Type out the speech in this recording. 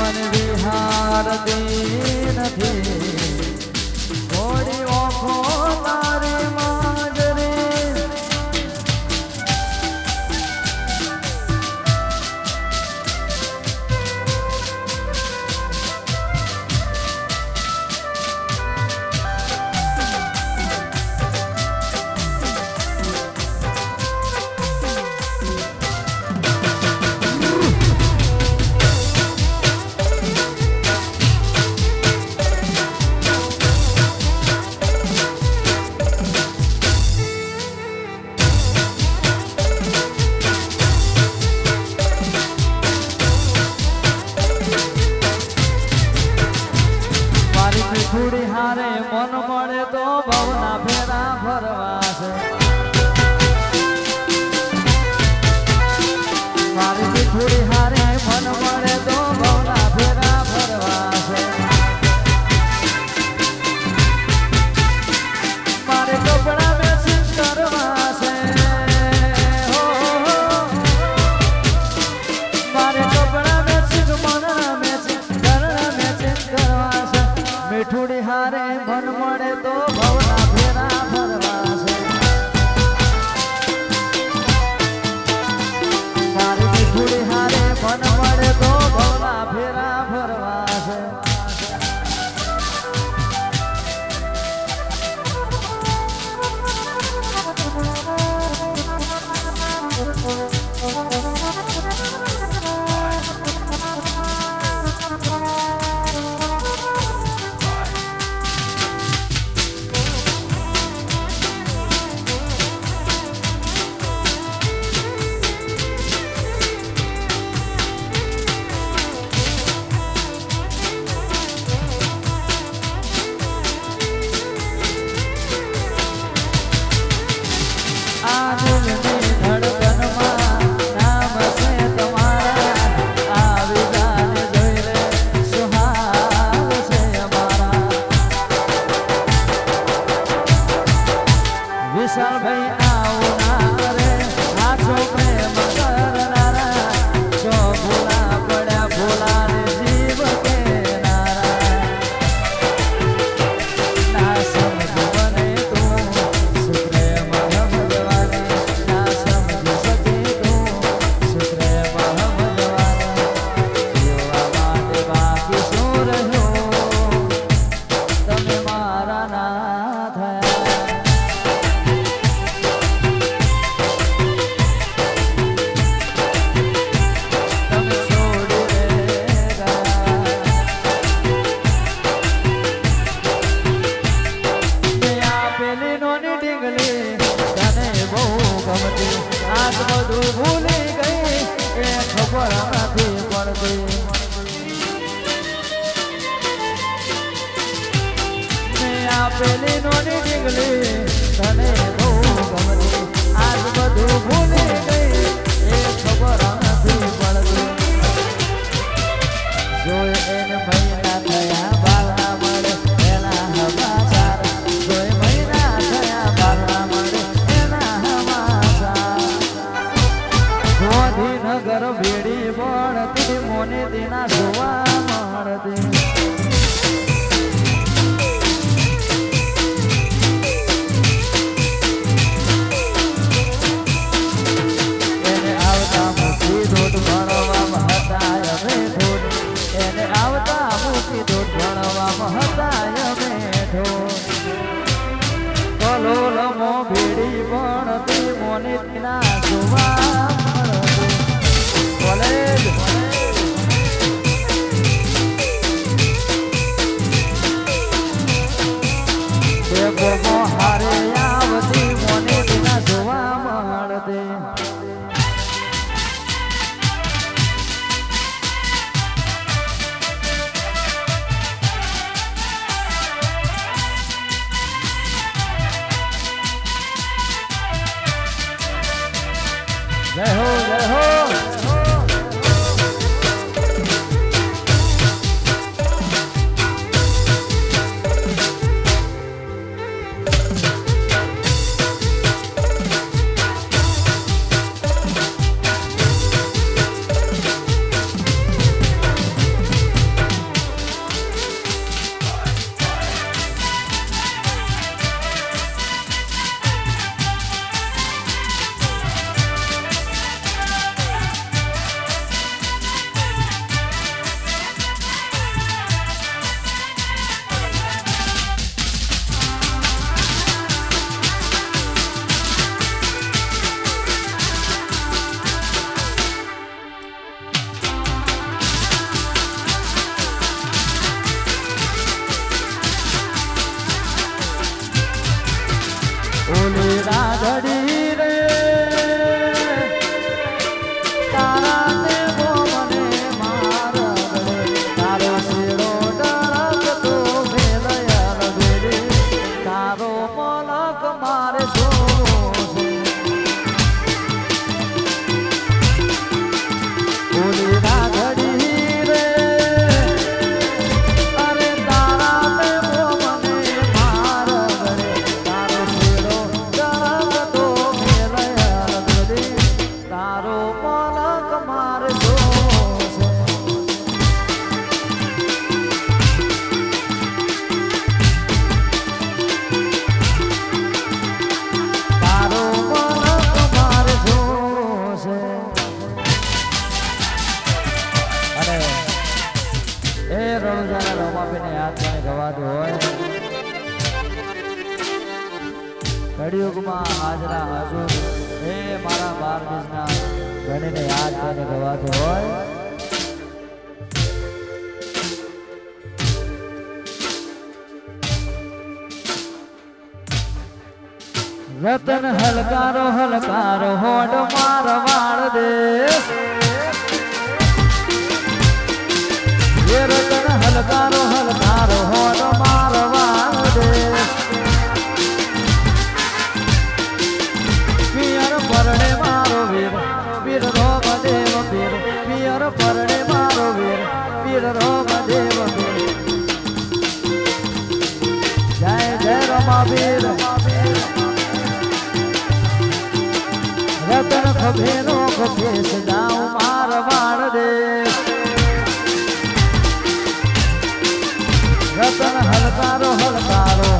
મન વિહારતી નથી થોડી ઓખો તારી માજરી થોડી હારે મન મળે તો ભવના ફેરા ફરવા છે મારી થોડી હારે મન મળે તો ભવના ફેરા ફરવા છે મારે કપડા મેચિંગ કરવા છે મારે કપડા મેચિંગ મનના મેચિંગ ઘરના મેચિંગ કરવા છે મીઠુડી હારે મન મળે તો ભવના ફેરા ફરવા છે મારી મીઠુડી હારે મન મળે તો ભવના ફેરા ફરવા છે પેલી નોની ડીંગલી તને બહુ ગમતી આજ બધું ભૂલી ગઈ એ ખબર નથી પડતી જોઈ એને મહિના થયા બાળા મળે એના સમાચાર જોઈ મહિના થયા બાળા મળે એના સમાચાર ગાંધીનગર ભેડી પડતી મોની તેના જોવા મળતી કલોલમો ભેડી પડતી મોની તેના જોવા કોલેજ હારે આવતી મોની તેના જોવા મળતી એ રણુજાના રોમાપીને યાદ કરીને ગવાતું હોય કળિયુગમાં હાજરા હાજર એ મારા 12 બીજના ગણીને યાદ કરીને ગવાતું હોય રતન હલકારો હલકારો હોડ માર વાળ દે એ રતન હલકારો હલકારો હોડ માર વાળ દે પિયર પરણે મારો વીર વીર રોમ દેવ વીર પિયર પરણે મારો વીર વીર રોમ દેવ વીર જય જય રમા વીર રતન ખભેનો ખભેસ જાઉં માર વાળ દે રતન હલકારો હલકારો